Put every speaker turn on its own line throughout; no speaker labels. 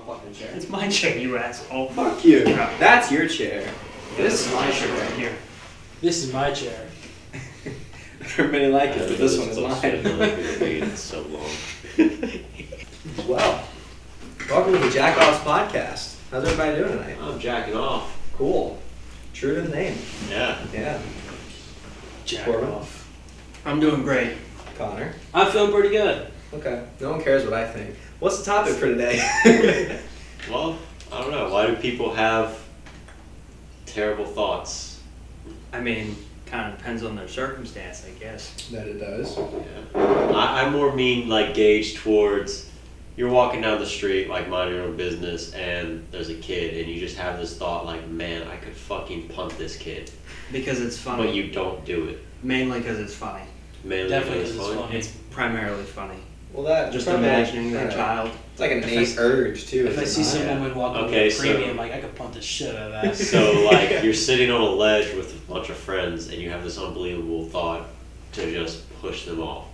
fucking chair.
It's my chair, you asshole.
Fuck you. That's your chair.
This is my chair right here.
This is my chair.
There are many like it, but this one is mine.
It's so long.
Well, welcome to the Jack Offs podcast. How's everybody doing tonight?
I'm jacking off.
Cool. True to the name.
Yeah.
Yeah.
Jack
Corbin?
off.
I'm doing great.
Connor.
I'm feeling pretty good.
Okay. No one cares what I think. What's the topic for today?
Well, I don't know. Why do people have terrible thoughts?
I mean, kind of depends on their circumstance, I guess.
That it does.
Yeah. I more mean like gauge towards you're walking down the street like minding your own business and there's a kid and you just have this thought like, man, I could fucking punt this kid.
Because it's funny.
But you don't do it.
Mainly because it's funny.
Mainly
Definitely
because
because it's funny.
It's primarily funny.
Well, that
Just
probably,
imagining that
yeah.
child.
It's like an
If
innate
I-
urge too.
If I
is
see
it not?
some
Yeah.
woman walking
Okay,
with a
so-
premium, like I could punt the shit out of that.
So like you're sitting on a ledge with a bunch of friends and you have this unbelievable thought to just push them off.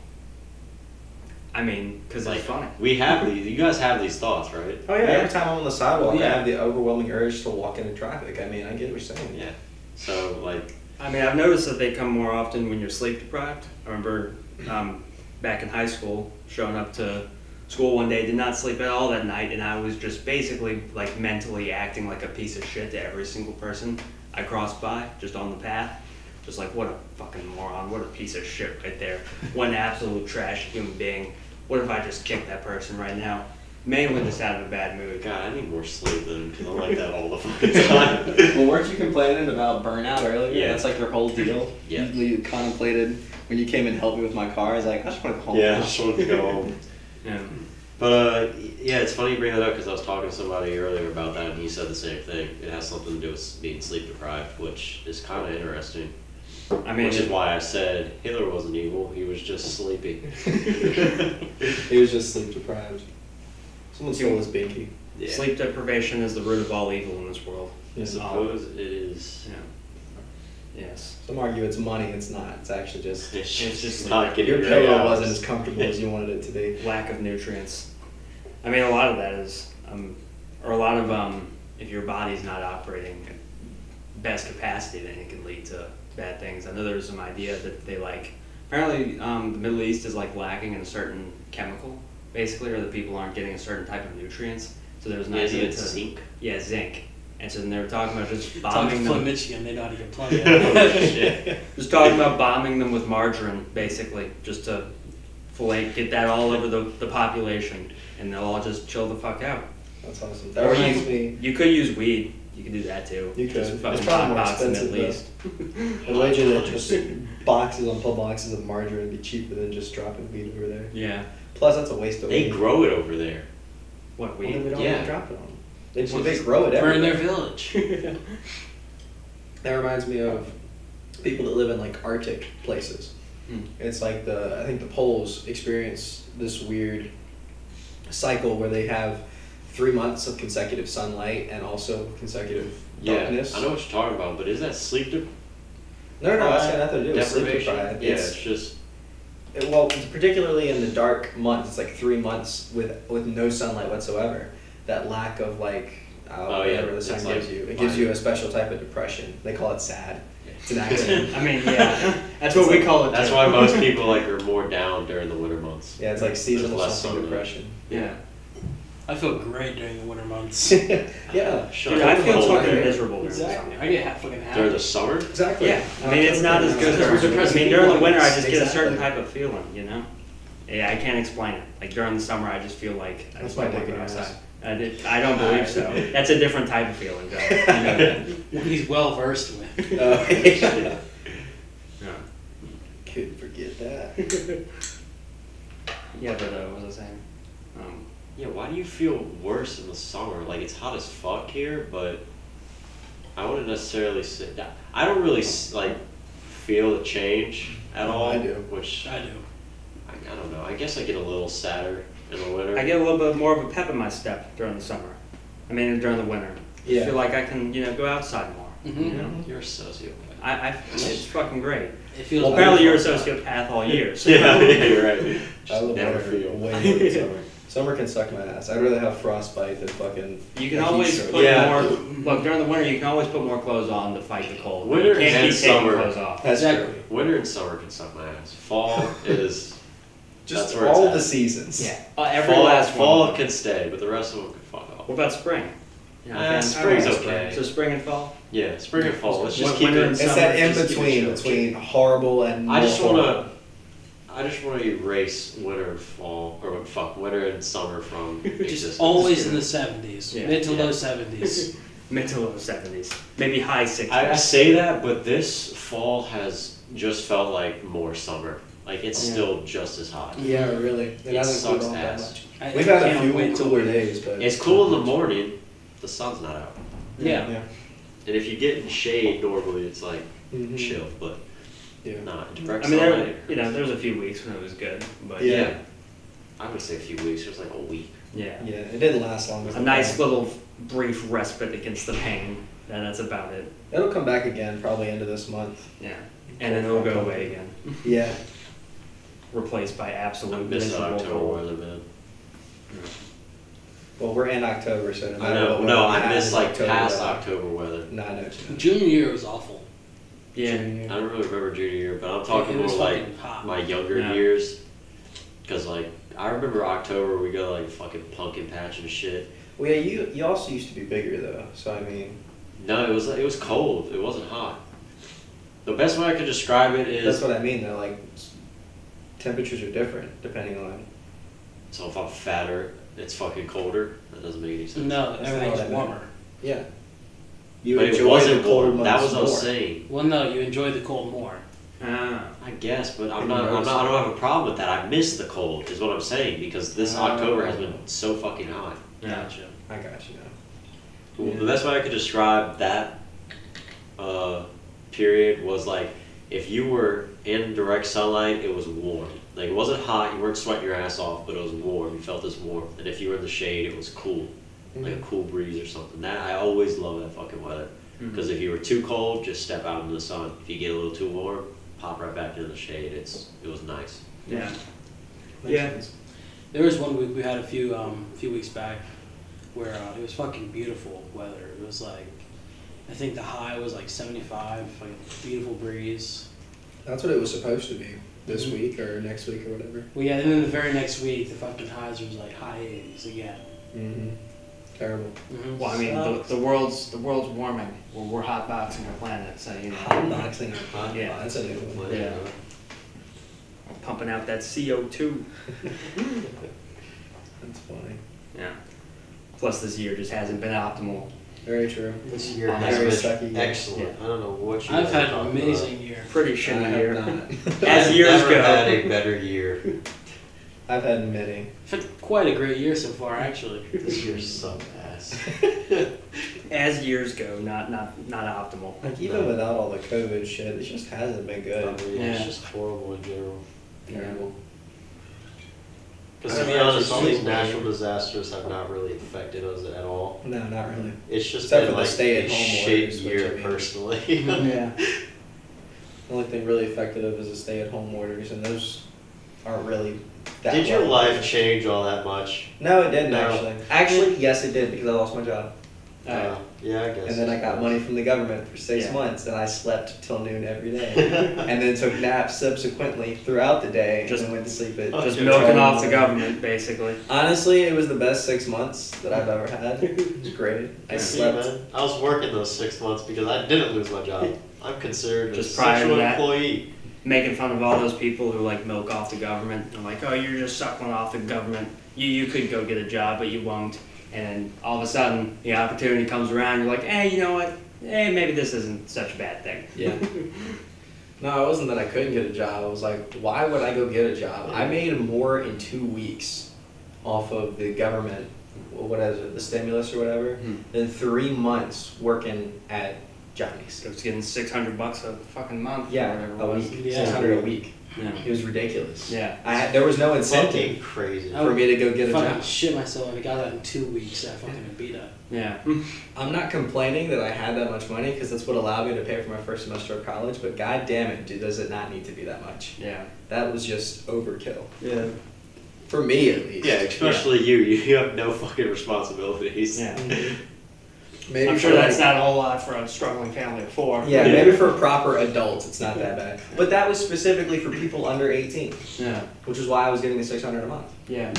I mean, because
Like
it's funny.
we have these. You guys have these thoughts, right?
Oh yeah, every time I'm on the sidewalk, I
Yeah.
have the overwhelming urge to walk into traffic. I mean, I get what you're saying.
Yeah. So like,
I mean, I've noticed that they come more often when you're sleep deprived. I remember back in high school, showing up to school one day, did not sleep at all that night, and I was just basically like mentally acting like a piece of shit to every single person I crossed by, just on the path. Just like, what a fucking moron, what a piece of shit right there. What an absolute trash human being. What if I just kicked that person right now? Mainly just out of a bad mood.
God, I need more sleep than because I'm like that all the fucking time.
Well, weren't you complaining about burnout earlier?
Yeah.
That's like their whole deal.
Yeah.
You contemplated when you came and helped me with my car. I was like, I just want to go home.
Yeah, I just wanted to go home.
Yeah.
But yeah, it's funny you bring that up because I was talking to somebody earlier about that, and he said the same thing. It has something to do with being sleep deprived, which is kind of interesting.
I mean,
Which is why I said Hitler wasn't evil; he was just sleepy.
He was just sleep deprived. Someone stole his binky.
Yeah.
sleep deprivation is the root of all evil in this world.
I suppose it is.
Yeah. Yes.
Some argue it's money. It's not. It's actually just
It's
just
just not getting
your
rid
pillow
of
wasn't
hours.
as comfortable as you wanted it to be.
Lack of nutrients. I mean, a lot of that is, or a lot of, if your body's not operating at best capacity, then it can lead to bad things. I know there's some idea that they like, apparently the Middle East is like lacking in a certain chemical, basically, or that people aren't getting a certain type of nutrients. So there's an
Is
idea
it
to
zinc?
Yeah, zinc. And so then they were talking about just
Talking
bombing
to Flint,
them.
Michigan, they know how to get plenty of
Oh,
it.
shit.
Just talking about bombing them with margarine, basically, just to get that all over the population, and they'll all just chill the fuck out.
That's awesome. That
Or
reminds me.
you could use weed. You could do that too.
You could.
Just
It's
fucking
probably more
hotbox them
expensive,
at least.
I wager that just boxes on boxes of margarine would be cheaper than just dropping weed over there.
Yeah.
Plus, that's a waste of
They
weed.
grow it over there.
What
Well, then we
weed?
don't
Yeah.
even drop it on them. They
Well,
they
just
grow it
Burn
everywhere.
their village.
That reminds me of people that live in like Arctic places.
Hmm.
It's like I think the poles experience this weird cycle where they have 3 months of consecutive sunlight and also consecutive darkness.
Yeah, I know what you're talking about, but is that sleep
No, that's got nothing to do with sleep
deprivation?
deprived.
Yeah,
It's-
it's just
well, particularly in the dark months, it's like 3 months with no sunlight whatsoever. That lack of like
Oh, yeah,
whatever the sun
it's
gives
like
you, it gives you a special type of depression. They call it sad. It's an accident.
I mean, yeah. That's what we call it.
that's
too.
why most people like are more down during the winter months.
Yeah, it's like
There's
seasonal
less
something
sunlight.
depression.
Yeah.
I feel great during the winter months.
Yeah,
Shut
Dude,
up.
I feel
Cold.
fucking miserable during the
Exactly.
summer.
I get fucking happy.
During the summer?
exactly.
Yeah. I mean, it's not as good
Because we're
as
depressed
I mean, during the
people.
winter, I just get a
Exactly.
certain type of feeling, you know? Yeah, I can't explain it. Like during the summer, I just feel like I
That's
just
my
don't
dick
want to
in
go
your
outside.
ass.
I don't believe so. That's a different type of feeling, Joe. You know that.
What he's well versed with.
Yeah.
Yeah.
Couldn't forget that.
Yeah, but what was I saying?
Yeah, why do you feel worse in the summer? Like, it's hot as fuck here, but I wouldn't necessarily say that. I don't really, like, feel the change at
No,
all.
I do.
Which,
I do.
I don't know. I guess I get a little sadder in the winter.
I get a little bit more of a pep in my step during the summer. I mean, during the winter.
Yeah.
I feel like I can, go outside more.
Mhm.
You know?
You're a sociopath.
It's fucking great.
It feels
Well,
good.
apparently you're a sociopath all year. So.
Yeah, you're right.
I love
Never
winter
feel.
way more than summer. Summer can suck my ass. I'd rather have frostbite than fucking.
You can
a heat
always
stroke.
put
Yeah.
more. Look, during the winter, you can always put more clothes on to fight the cold.
Winter
you can't
and
keep taking
summer.
clothes off.
That's
Exactly.
true.
Winter and summer can suck my ass. Fall is
Just
That's where it's
all
at.
the seasons.
Yeah, every
fall.
last
Fall
one.
can stay, but the rest of them can fuck off.
What about spring? You know, I
Spring's
like
okay.
So spring and fall.
Yeah, spring and fall. Let's just
Win-
keep
winter
it.
and
It's that in
Summer, just
between
keep it
between horrible and.
I just
more
wanna.
horrible.
I just want to erase winter and fall, or winter and summer from
Just
existence.
always in the 70s,
Yeah.
mid to
Yeah.
low 70s.
Mid to low 70s, maybe high 60s.
I say that, but this fall has just felt like more summer. Like it's
Yeah.
still just as hot.
Yeah, really. It
It
hasn't cooled
sucks
off that
ass.
much.
I
We've had a
can't
few
wait till
cooler
winter.
days, but
It's cool in the morning. The sun's not out,
Yeah.
Yeah.
and if you get in shade, normally it's like
Mhm.
chill, but
Yeah.
not direct
I mean,
sunlight.
there's a few weeks when it was good, but
Yeah.
Yeah. I would say a few weeks. It was like a week.
yeah.
Yeah, it didn't last long.
A nice little brief respite against the pain, and that's about it.
It'll come back again, probably into this month.
Yeah, and then it'll go away again,
Yeah.
replaced by
I
absolute
miss that
miserable
October
cold.
weather, man.
Well, we're in October, so no
I
matter
know.
what.
No,
we
I
have
miss
in
like
October,
past
weather.
October weather.
No, I know what you mean.
Junior year was awful.
Yeah,
Junior.
I don't really remember junior year, but I'm talking
It
more
was
like
fucking hot.
my younger
Yeah.
years. Cause like I remember October we go like fucking pumpkin patch and shit.
Well, yeah, you also used to be bigger though, so I mean,
No, it was cold. It wasn't hot. The best way I could describe it
that's
is
what I mean though. Like, temperatures are different depending on.
so if I'm fatter, it's fucking colder. That doesn't make any sense.
No,
That's not
everything's
what I meant.
warmer.
Yeah. You
But it
enjoy
wasn't
the cold
warm. That
months
was what I was
more.
saying.
Well, no, you enjoy the cold more.
ah,
I guess, but
I don't
I don't have a problem with that. I miss the cold, is what I'm saying, because this
Oh.
October has been so fucking hot.
yeah.
Gotcha.
I got you now.
Well, the best way I could describe that period was like if you were in direct sunlight, it was warm. Like it wasn't hot, you weren't sweating your ass off, but it was warm. You felt this warmth. And if you were in the shade, it was cool, like a cool breeze or something. That I always love that fucking weather. Because if you were too cold, just step out into the sun. If you get a little too warm, pop right back into the shade. It was nice.
Yeah.
Makes
Yeah.
sense.
There was one week we had a few weeks back where it was fucking beautiful weather. It was like, I think the high was like 75, like a beautiful breeze.
That's what it was supposed to be this
Mhm.
week or next week or whatever.
Well, yeah, and then the very next week the fucking highs was like high 80s again.
Mm-hmm. Terrible.
Mm-hmm.
Well, I mean, the world's warming. We're hot boxing the planet, so you know.
Hot boxing.
Yeah.
That's a new one.
Yeah. Pumping out that CO2.
That's funny.
Yeah. Plus, this year just hasn't been optimal.
Very true.
This year
Very
has been
sucky.
excellent.
Yeah.
I don't know what you
I've
guys
had
are
an
talking
amazing year.
Pretty
I
shitty
have
year.
not.
As
I've
years
never
go.
had a better year.
I've had many.
I've had quite a great year so far, actually.
This year sucked ass.
As years go, not optimal.
Like even
No.
without all the COVID shit, it just hasn't been
I
good.
mean,
Yeah.
It's just horrible in general.
Terrible.
Because
I
to be
don't
honest, all these
actually-
natural disasters have not really affected us at all.
No, not really.
It's just
Except
been
for the
like a
stay-at-home
shit
orders, which,
year
I mean-
personally.
Yeah.
The only thing really affected of is the stay-at-home orders, and those aren't really that.
Did your
well.
life change all that much?
No, it didn't
No.
actually. Actually, yes, it did because I lost my job,
Yeah, I guess.
and then I got money from the government for 6
Yeah.
months, and I slept till noon every day, and then took naps subsequently throughout the day,
Just-
and then went to sleep at.
Just
Okay.
milking off the government, basically.
Honestly, it was the best 6 months that I've ever had. It was great. I
Good for you,
slept.
man. I was working those 6 months because I didn't lose my job. I'm considered
Just
a
prior to
essential
that.
employee.
Making fun of all those people who like milk off the government. I'm like, oh, you're just suckling off the government. You could go get a job, but you won't. And all of a sudden, the opportunity comes around. You're like, hey, you know what? Hey, maybe this isn't such a bad thing.
Yeah. No, it wasn't that I couldn't get a job. I was like, why would I go get a job? I made more in 2 weeks off of the government, what is it, the stimulus or whatever, than 3 months working at Johnny's.
So it's getting $600 a fucking month. or
Yeah,
whatever
a
it was.
week,
Yeah.
600 a week.
Yeah.
It was ridiculous.
Yeah.
There was no incentive
Fucking crazy.
I
for me to go get a
fucking
job.
shit myself. I got that in 2 weeks. I fucking beat up.
Yeah.
I'm not complaining that I had that much money because that's what allowed me to pay for my first semester of college, but god damn it, does it not need to be that much.
Yeah.
That was just overkill.
Yeah.
For me, at least.
Yeah, especially you. You have no fucking responsibilities.
Yeah.
Maybe
I'm sure
for,
that's
like-
not a whole lot for a struggling family of four.
Yeah,
Yeah.
maybe for proper adults, it's not that bad. But that was specifically for people under 18,
Yeah.
which is why I was getting the $600 a month.
Yeah.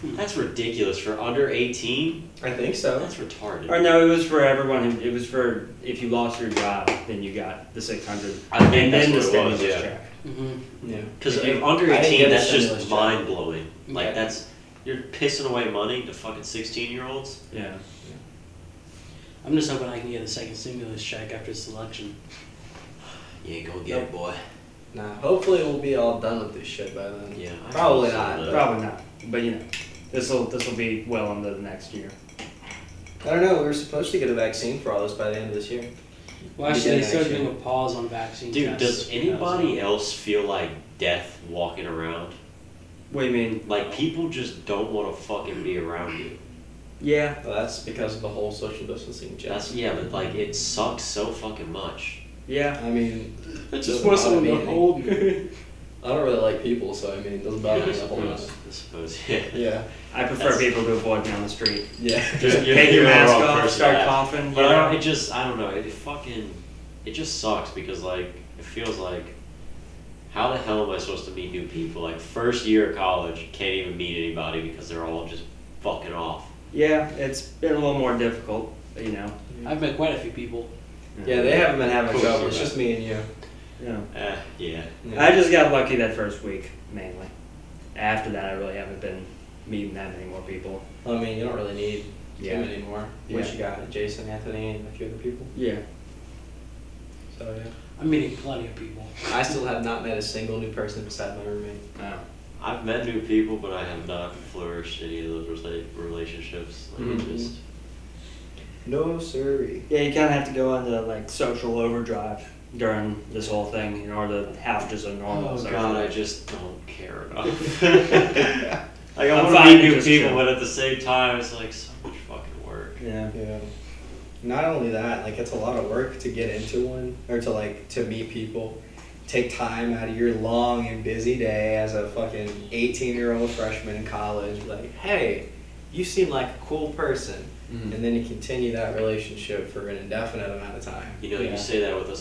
That's ridiculous for under 18.
I think so.
That's retarded.
Or no, it was for everyone. It was for if you lost your job, then you got the 600.
I think
and
that's
then the
what it
stimulus
was, yeah.
check.
Mm-hmm.
Yeah.
Because
If you-
under
I didn't
18,
get a
that's
stimulus
just
check.
mind blowing. Like
Yeah.
that's you're pissing away money to fucking 16-year-olds.
Yeah.
I'm just hoping I can get a second stimulus check after this election.
You ain't gonna get it, boy.
Nah, hopefully we'll be all done with this shit by then.
Yeah. I
Probably
hope so,
not,
but-
Probably not. But you know, this will be well into the next year.
I don't know, we were supposed to get a vaccine for all this by the end of this year.
Well, actually, they
Beginning
started
next
doing
year.
a pause on vaccine
Dude,
tests.
does anybody else feel like death walking around?
What do you mean?
Like people just don't want to fucking be around you.
Yeah.
Well, that's because of the whole social distancing shit.
That's yeah, but like it sucks so fucking much.
Yeah.
I mean,
I
just want someone to
hold me.
I don't really like people, so I mean, it doesn't bother
I
me a whole lot.
suppose. Yeah.
Yeah.
I prefer
That's-
people to avoid me on the street.
Yeah.
Just
Take your
the
mask
wrong
off,
person
start
to ask.
coughing.
But
you know?
I don't know. It just sucks because like it feels like, how the hell am I supposed to meet new people? Like first year of college, can't even meet anybody because they're all just fucking off.
Yeah, it's been a little more difficult, you know.
I've met quite a few people.
Yeah, they haven't been having
Cool.
trouble. It's just me and you.
Yeah.
Yeah.
Yeah.
I just got lucky that first week, mainly. After that, I really haven't been meeting that many more people.
I mean, you don't really need
Yeah.
too many more. What
Yeah.
you got? Jason, Anthony, and a few other people.
Yeah.
So yeah.
I'm meeting plenty of people.
I still have not met a single new person besides my roommate.
I've met new people, but I have not flourished any of those relationships. Like it
Mhm.
just
No, sorry.
Yeah, you kind of have to go into like social overdrive during this whole thing in order to have just a normal.
oh
social
god, I
life.
just don't care enough. Like I
I'm
want to
fine
meet new
just
people,
chill.
but at the same time, it's like so much fucking work.
Yeah.
Yeah. Not only that, like it's a lot of work to get into one or to meet people. Take time out of your long and busy day as a fucking 18-year-old freshman in college. Like, hey, you seem like a cool person. And then you continue that relationship for an indefinite amount of time.
You know,
Yeah.
you say that with a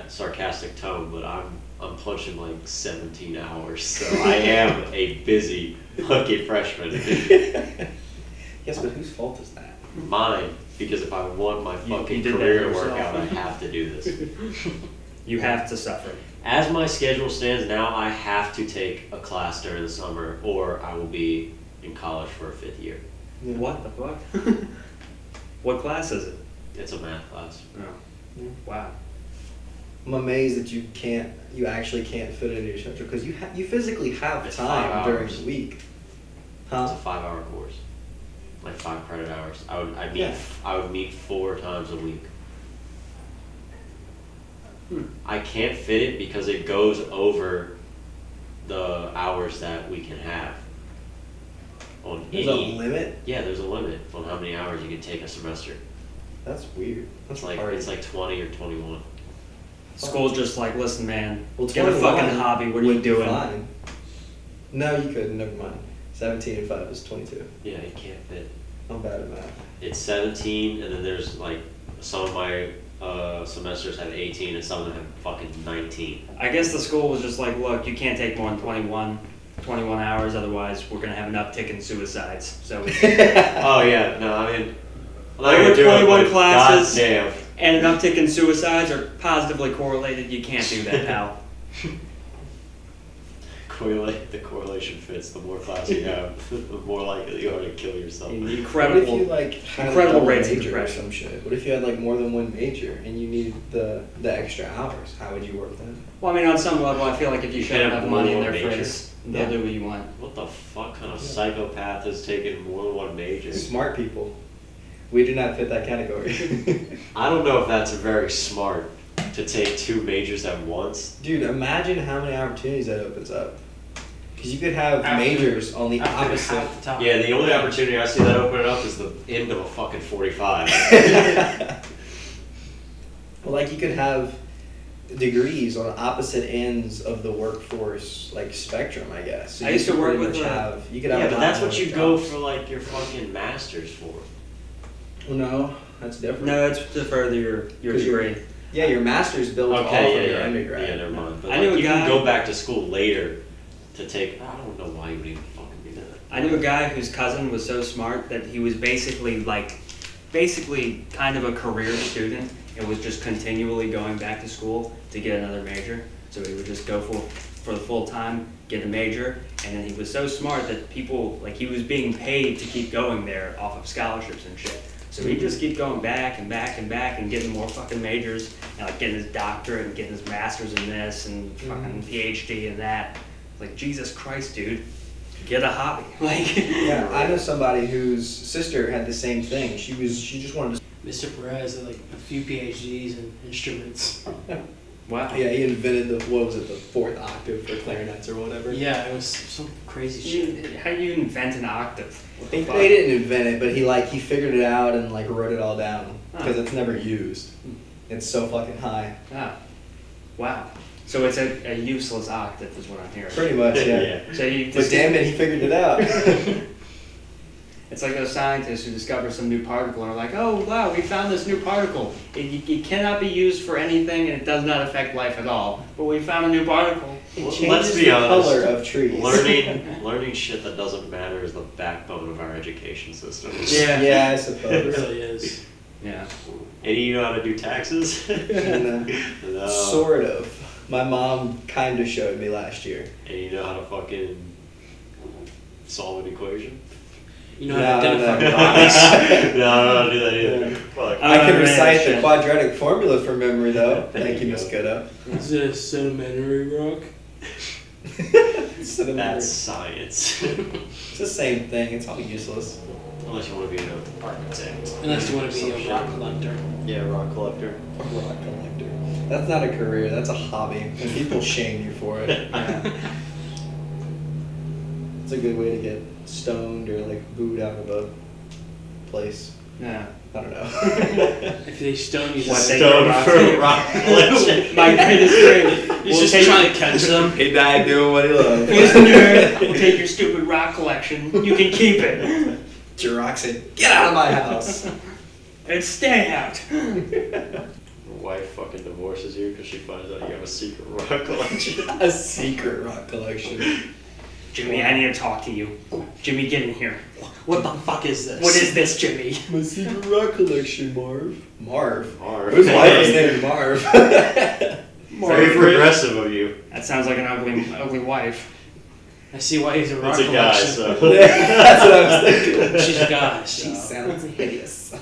sarcastic tone, but I'm punching like 17 hours, so I am a busy fucking freshman.
Yes, but whose fault is that?
Mine, because if I want my
You
fucking
did that
career to
yourself.
work out, I have to do this.
You have to suffer.
As my schedule stands now, I have to take a class during the summer, or I will be in college for a 5th year.
What the fuck? What class is it?
It's a math class.
Oh. Wow.
I'm amazed that you actually can't fit it into your schedule because you physically have
It's
time
5
during
hours.
the week.
It's
Huh?
a 5-hour course, like 5 credit hours. I
Yeah.
would meet 4 times a week. I can't fit it because it goes over the hours that we can have. On
There's a
any,
limit.
yeah, there's a limit on how many hours you can take a semester.
That's weird. That's
It's like 20 or 21.
School's just like, listen, man,
Well,
get a
21
fucking hobby. What are you
would be
doing?
Fine. No, you couldn't. Never mind. 17 and 5 is 22.
Yeah, you can't fit.
I'm bad at math.
It's 17, and then there's like some of my semesters have 18, and some of them have fucking 19.
I guess the school was just like, look, you can't take more than 21 hours, otherwise we're gonna have an uptick in suicides. So,
Oh yeah, no, I mean, I'm not
Over
gonna do it,
21
but
classes.
goddamn.
and an uptick in suicides are positively correlated. You can't do that, pal.
The correlation fits. The more class you have, the more likely you are to kill yourself.
What if you
Incredible.
like had
incredible
a double
rates of
major or
depression.
some shit? What if you had like more than one major and you needed the extra hours? How would you work then?
Well, I mean, on some level, I feel like if you show
can't
enough
have
money in
more
their
than one
face, they'll
Yeah.
do what you want.
What the fuck kind of psychopath has taken more than one major?
Smart people. We do not fit that category.
I don't know if that's very smart to take 2 majors at once.
Dude, imagine how many opportunities that opens up. Because you could have
After-
majors on the
After
opposite.
half the time.
Yeah, the only opportunity I see that opening up is the end of a fucking 45.
Well, like you could have degrees on opposite ends of the workforce like spectrum, I guess. So
I
you
used to
could
work
pretty
with
much
a-
have. You could have.
Yeah,
a
but
lot
that's
more
what you go
jobs.
for, like, your fucking masters for.
Well, no, that's different.
No, it's to further your
'Cause you're-
degree.
Yeah, your master's built off of your undergrad.
Yeah, never mind. But
I
like,
knew a
you
guy-
can go back to school later to take. I don't know why you would even fucking do that.
I knew a guy whose cousin was so smart that he was basically kind of a career student and was just continually going back to school to get another major. So he would just go for the full time, get a major, and then he was so smart that people, like, he was being paid to keep going there off of scholarships and shit. So he'd just keep going back and back and back and getting more fucking majors and like getting his doctorate and getting his master's in this and fucking PhD in that. Like, Jesus Christ, dude. Get a hobby. Like,
Yeah, I know somebody whose sister had the same thing. She just wanted to.
Mr. Perez had like a few PhDs in instruments.
wow.
Yeah, he invented the the fourth octave for clarinets or whatever.
Yeah, it was some crazy shit.
How do you invent an octave? What the
They
fuck?
didn't invent it, but he figured it out and like wrote it all down because it's never used. It's so fucking high.
Ah. Wow. So it's a useless octave is what I'm hearing.
Pretty much, yeah.
So you
But
just,
damn it, he figured it out.
it's like those scientists who discover some new particle and are like, oh wow, we found this new particle. It cannot be used for anything and it does not affect life at all. But we found a new particle.
It
Well,
changes
let's be
the
honest.
color of trees.
Learning shit that doesn't matter is the backbone of our education system.
Yeah.
Yeah, I
It
suppose.
really is.
Yeah.
And you know how to do taxes?
And,
No.
Sort of. My mom kind of showed me last year.
And you know how to fucking solve an equation?
You know how to
No,
identify
no.
rocks.
No, I don't do that either. Fuck.
I can
man,
recite the
shit.
quadratic formula from memory, though.
There
Thank
you
you,
go.
Miss Ghetto.
Is it a sedimentary rock?
That's science.
It's the same thing. It's all useless.
Unless you want to be an architect.
Unless you want to be
Some
a
shit.
rock collector.
Yeah, rock collector.
A rock collector. That's not a career. That's a hobby, and people shame you for it. It's a good way to get stoned or like booed out of a place.
Yeah.
I don't know.
If they stone you,
What,
just
they
Stone
throw rocks
for
at you?
rock collection.
My greatest dream.
He's just trying to catch them.
He died doing what he loved.
This nerd will take your stupid rock collection. You can keep it.
Jirok said, "Get out of my house."
And stay out.
Your wife fucking divorces you because she finds out you have a secret rock collection.
A secret rock collection.
Jimmy, I need to talk to you. Jimmy, get in here.
What the fuck is this?
What is this, Jimmy?
My secret rock collection, Marv. Marv.
Marv.
Whose wife is named Marv?
Very progressive of you.
That sounds like an ugly wife.
I see why he's a rock
It's a guy,
collection.
so.
That's what I was thinking.
She's a guy.
She
So.
sounds hideous.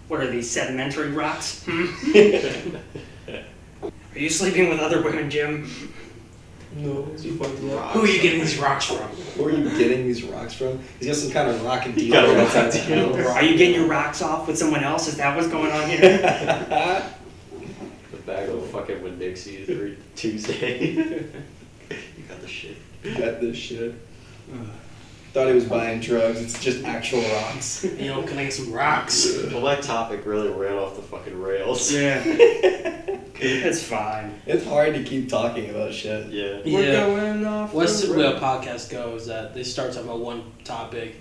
What are these sedimentary rocks? Hmm? Are you sleeping with other women, Jim?
No, you fucking rock.
Who are you getting these rocks from?
Where are you getting these rocks from? He's got some kind of rocket
He
dealer
got a
that's out
rocket
of town.
dealer.
Are you getting your rocks off with someone else? Is that what's going on here?
The bag of fucking Winn-Dixie every Tuesday. You got the shit.
You got this shit. Thought he was buying drugs. It's just actual rocks.
You know, can I get some rocks?
Well, that topic really ran off the fucking rails.
Yeah. It's fine.
It's hard to keep talking about shit.
Yeah.
We're
Yeah.
going off.
What's
the
the way a
road.
podcast goes that they start talking about one topic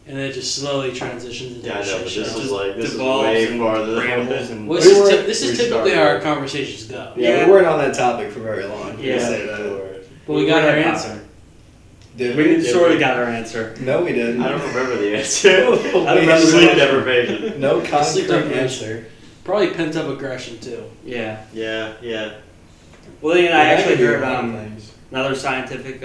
and then it just slowly transitions into
Yeah, I
a
know,
shit
but
show.
this is
Just
like, this is
devolves
way
and
farther than
rambles and
Well,
We were-
this is
we
typically how
started-
our conversations go.
Yeah,
Yeah.
we weren't on that topic for very long.
Yeah.
We'll say that.
But we got our
had
answer.
Did
We
we?
sort of got our answer.
No, we didn't.
I don't remember the answer.
I don't remember
Sleep
the-
deprivation.
No
Sleep
concrete
deprivation.
answer.
Probably pent up aggression too.
Yeah.
Yeah, yeah.
Well, then I
Yeah,
actually
could do
heard
a lot of things.
another scientific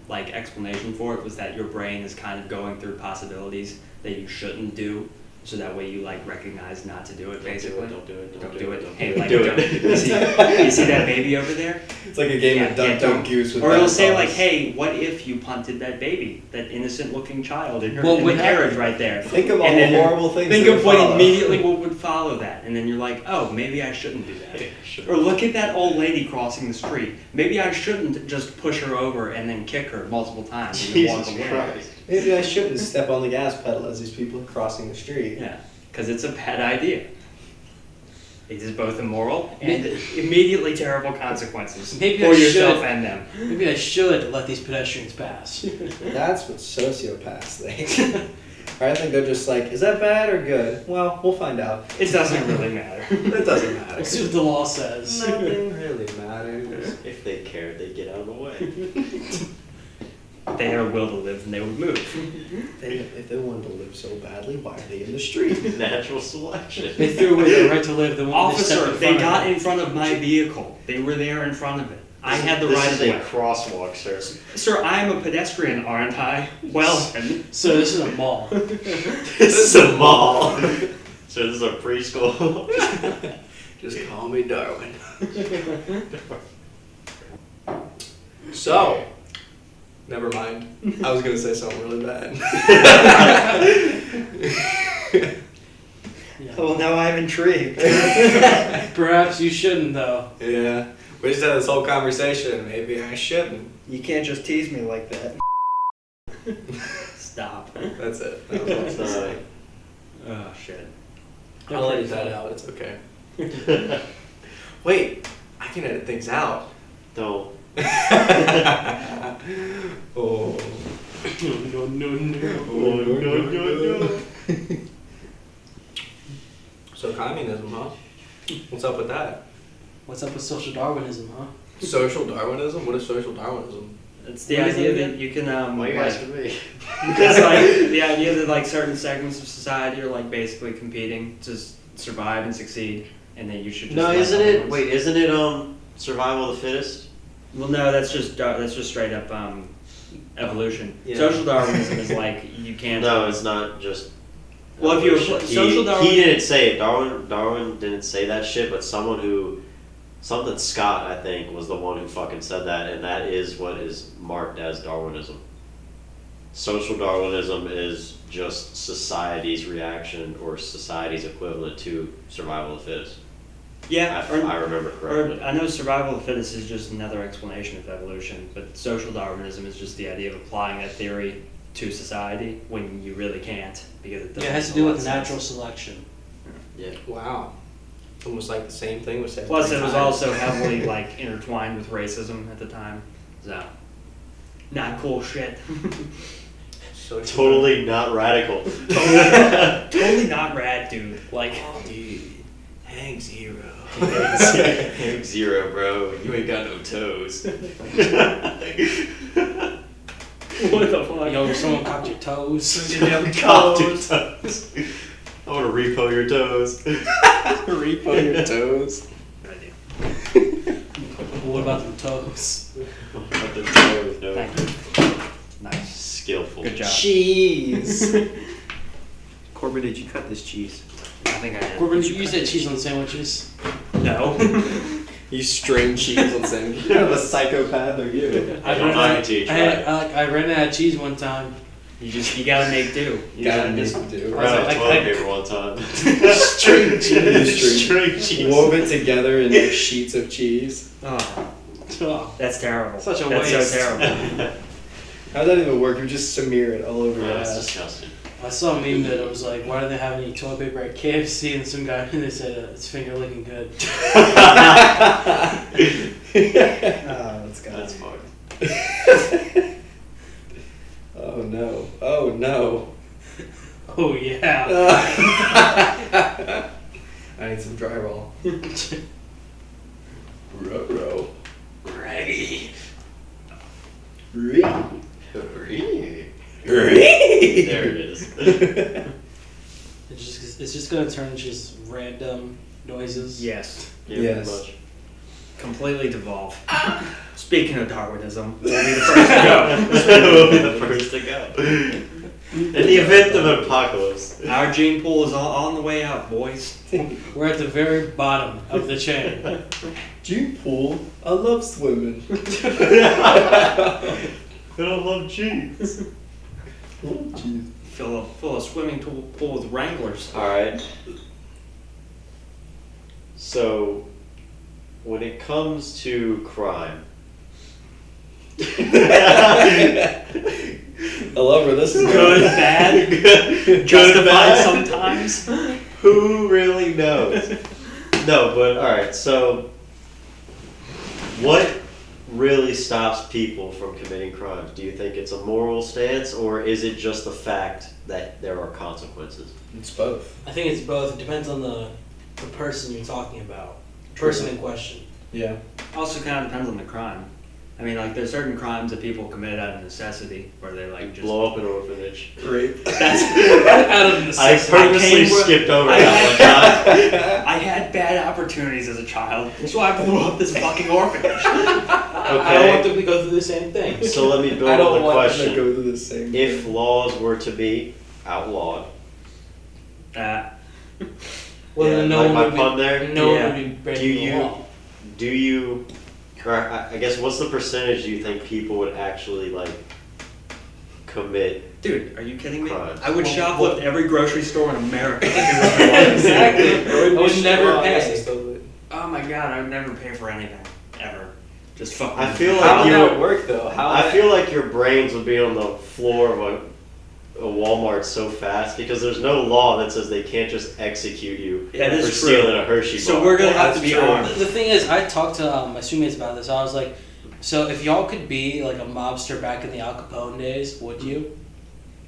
like explanation for it was that your brain is kind of going through possibilities that you shouldn't do, so that way you like recognize not to do it. Basically,
Don't do it.
Don't do it.
Don't
Hey,
do
like,
it.
don't- you see that baby over there?
It's like a game of duck, duck,
don't.
goose with
Or it'll
bad
say like,
balls.
hey, what if you punted that baby, that innocent-looking child in,
What
in
would
the carriage right there?
Think of all
And
the
then
horrible things.
Think
that
of
would
what
follow.
immediately would follow that, and then you're like, oh, maybe I shouldn't do that.
Sure.
Or look at that old lady crossing the street. Maybe I shouldn't just push her over and then kick her multiple times and then walk
Jesus
away.
Christ.
Maybe I shouldn't step on the gas pedal as these people are crossing the street.
Yeah, because it's a bad idea. It is both immoral and immediately terrible consequences
Maybe
for
I
yourself
should.
and them.
Maybe I should let these pedestrians pass.
That's what sociopaths think. I think they're just like, is that bad or good? Well, we'll find out.
It doesn't really matter.
It doesn't matter.
We'll see what the law says.
Nothing really matters.
If they cared, they'd get out of the way.
If they had a will to live, then they would move.
If they wanted to live so badly, why are they in the street?
Natural selection.
They threw away their right to live. The one
Officer, they got in front of my vehicle. They were there in front of it. I had the right of
This is
way.
a crosswalk, sir.
Sir, I am a pedestrian, aren't I? Well,
So this is a mall.
This is a mall. So this is a preschool.
Just call me Darwin. So, never mind. I was gonna say something really bad.
Yeah.
well, now I'm intrigued.
Perhaps you shouldn't, though.
Yeah. We just had this whole conversation. Maybe I shouldn't.
You can't just tease me like that. Stop.
That's it. That was all I was gonna say.
Oh, shit.
I'll edit that out. It's okay. Wait, I can edit things out.
Don't.
Oh.
No, no, no.
Oh, no.
So communism, huh? What's up with that?
What's up with social Darwinism, huh?
Social Darwinism? What is social Darwinism?
It's the
What is
idea
it
that
again?
you can,
Why are you
like,
asking me?
it's like the idea that like certain segments of society are like basically competing to survive and succeed, and that you should just
No,
let
isn't
other
it?
ones-
Wait, isn't it survival of the fittest?
Well, no, that's just straight up evolution.
Yeah.
Social Darwinism is like you can't.
No, it's not just.
Well, if you
evolution.
apply- social Darwin-
he didn't say it. Darwin didn't say that shit, but something Scott, I think, was the one who fucking said that, and that is what is marked as Darwinism. Social Darwinism is just society's reaction or society's equivalent to survival of the fittest.
Yeah,
If I remember correctly.
or I know survival of the fittest is just another explanation of evolution, but social Darwinism is just the idea of applying that theory to society when you really can't because it doesn't.
Yeah, it has to
make
do
a lot
with
of sense.
natural selection.
Yeah.
Wow. It's almost like the same thing was said.
Plus,
3
it was
times.
also heavily like intertwined with racism at the time, so not cool shit.
Social
Totally not radical.
Totally not rad, dude. Like,
Oh, dude. Hang zero.
Hank Zero, bro. You ain't got no toes.
what the fuck?
Yo, someone copped your toes.
Copped your toes. I want to repo your toes.
Repo your toes.
Good idea.
What about them toes?
Not the toes, no.
Thank you. Nice.
Skillful.
Good job.
Cheese. Corbin, did you cut this cheese?
I think I did.
Corbin, you said cheese on sandwiches.
No.
You string cheese on sandwich. You're kind of a psychopath, are you?
I don't mind until you try it.
I ran out of cheese one time.
You gotta make do. You
Gotta
just.
do.
I ran out of
Like-
toilet paper one time.
String cheese.
String cheese.
Wove it together in like sheets of cheese.
Oh,
Oh,
that's terrible.
Such a
That's
waste.
so terrible.
How does that even work? You just smear it all over your
That's
ass.
disgusting.
I saw a meme that it was like, why do they have any toilet paper at KFC? And some guy, and they said, it's finger licking good.
Oh, that's got
That's fucked.
Oh no. Oh no.
Oh, yeah.
I need some drywall. Ruh-roh.
Ready.
There it is.
It's just gonna turn into just random noises.
Yes.
Yeah,
Yes.
pretty much.
Completely devolve. Speaking of Darwinism, we'll be the first to go.
We'll be the first to go. In the event of an apocalypse.
Our gene pool is on the way out, boys.
We're at the very bottom of the chain.
Gene pool. I love swimming.
I don't love cheese.
Oh, jeez.
Fill a swimming pool with wranglers.
Alright. So, when it comes to crime.
I love where this is
Good,
going.
bad,
Good,
justified
bad.
sometimes.
Who really knows? No, but alright, so what really stops people from committing crimes? Do you think it's a moral stance, or is it just the fact that there are consequences?
It's both.
I think it's both. It depends on the person you're talking about, person in question.
Yeah.
Also kind of depends on the crime. I mean, like, there's certain crimes that people commit out of necessity, where they like just
Blow up an orphanage.
Rape.
That's
Out of
I
necessity.
purposely
came with-
skipped over
I
that one, John.
I had bad opportunities as a child, so I blew up this fucking orphanage.
I don't want them to go through the same thing.
So let me build
I
on
don't
the
want them to
question.
go through the same.
If laws were to be outlawed,
Uh,
Well,
yeah,
then no
like
one
my
would be,
pun there,
no
Yeah.
one would be breaking
Do
the
you-
law.
do you, or I guess what's the percentage do you think people would actually like commit?
dude, are you kidding me?
Crime.
I would shoplift every grocery store in America.
Exactly. I would never pay.
Oh my god, I would never pay for anything. Ever. Just fucking.
I feel
How
like
would
you
that
would,
work though? How
I
would
feel like your brains would be on the floor of a Walmart so fast because there's no law that says they can't just execute you
That
for
is true.
stealing a Hershey
So
bar.
we're gonna have to
That's
be
true.
armed.
The thing is, I talked to my students about this. I was like, so if y'all could be like a mobster back in the Al Capone days, would you?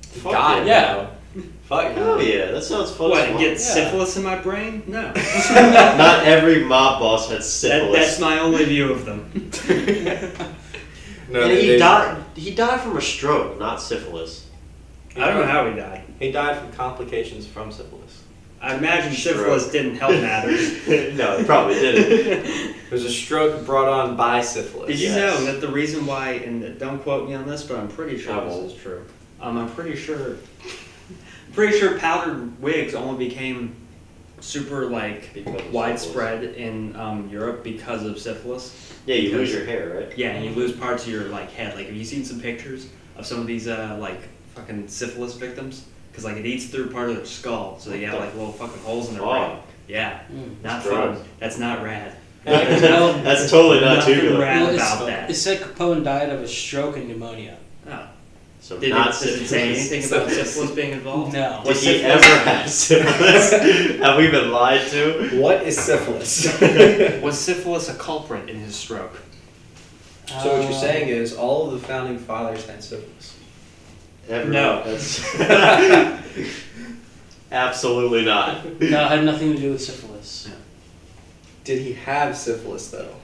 Fuck
God,
yeah.
no. Fuck
Oh
no.
yeah, that sounds fun.
What,
as
and
fuck.
get syphilis in my brain? No.
Not every mob boss had
That's
syphilis.
my only view of them.
No,
and
they-
he
they-
died. He died from a stroke, not syphilis.
I don't know how he died.
He died from complications from syphilis.
I imagine
Stroke.
syphilis didn't help matters.
No, it probably didn't.
It was a stroke brought on by syphilis.
Did you
Yes.
know that the reason why, and don't quote me on this, but I'm pretty sure
I
this
won't.
is true. I'm pretty sure powdered wigs only became super like
Because of
widespread in Europe because of syphilis.
Yeah, you lose
Because-
your hair, right?
Yeah, and you lose parts of your like head. Like, have you seen some pictures of some of these like fucking syphilis victims? Because like it eats through part of their skull, so they
What
have
the
like little fucking holes in their
fuck?
brain. Yeah,
Mm.
not
Gross.
fun. That's not rad.
That's totally not
Nothing
tubular.
rad
Well,
about that.
It said Capone died of a stroke and pneumonia.
Oh.
So
Did
not
it, does it say
syphilis.
anything about syphilis being involved?
No.
Did he ever have syphilis? Have we been lied to?
What is syphilis?
Was syphilis a culprit in his stroke?
So what you're saying is all of the founding fathers had syphilis.
Everyone.
No.
That's absolutely not.
No, it had nothing to do with syphilis.
Did he have syphilis though?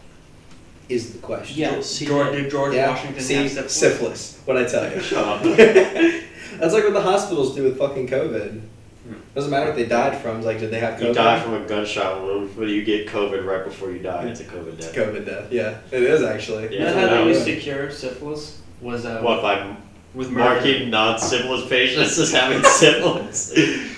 Is the question.
Yes, he
George,
did.
did George
Yeah.
Washington
See,
have syphilis?
syphilis. What'd I tell you?
Shut up.
That's like what the hospitals do with fucking COVID.
Hmm.
Doesn't matter what they died from. It's like, did they have COVID?
You die from a gunshot wound, but you get COVID right before you die. It's a COVID death.
COVID death. Yeah, it is actually.
Yeah.
You know how
no,
they used
yeah.
to cure syphilis? Was
What, by
with mercury.
marking non-syphilis patients as having syphilis?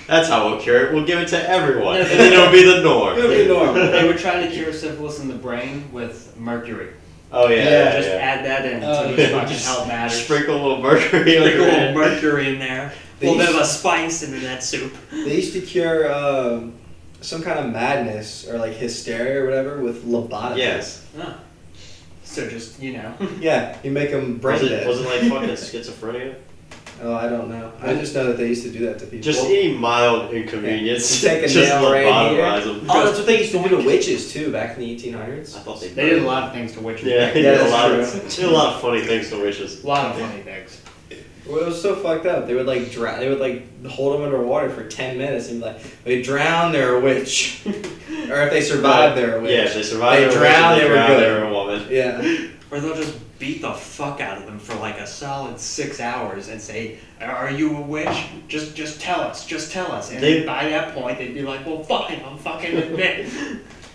That's how we'll cure it. We'll give it to everyone, and then it'll be the norm.
It'll be normal.
They were trying to cure syphilis in the brain with mercury.
Oh yeah,
Yeah,
Just
yeah.
add that in
Oh,
to
yeah.
each fucking health matters.
Sprinkle a little mercury on
Sprinkle a
your
little
head.
mercury in there. A
They
little bit of
used-
a spice into that soup.
They used to cure some kind of madness or like hysteria or whatever with lobotomies.
Yes.
Oh. So just, you know.
Yeah, you make them brain
Was
dead.
it like fucking schizophrenia?
Oh, I don't know. I just know that they used to do that to people.
Just any mild inconvenience.
You take a
just
nail right
lobotomize
here.
them.
Oh, that's what they used to do to witches too back in the 1800s.
I thought they.
They did a lot of things to witches.
Yeah, they
Yeah,
did a
that's
lot.
true.
Of, did a lot of funny things to witches.
A lot of funny things.
Well, it was so fucked up. They would like they would like hold them underwater for 10 minutes and be like, if they drown, they're a witch. Or if they survive, they're a witch.
Yeah, if they survived,
They
they were
drowned, they were good.
They were a woman.
Yeah.
Or they'll just beat the fuck out of them for like a solid 6 hours and say, "Are you a witch? Just tell us, just tell us." And
They-
by that point, they'd be like, "Well, fine, I'll fucking admit."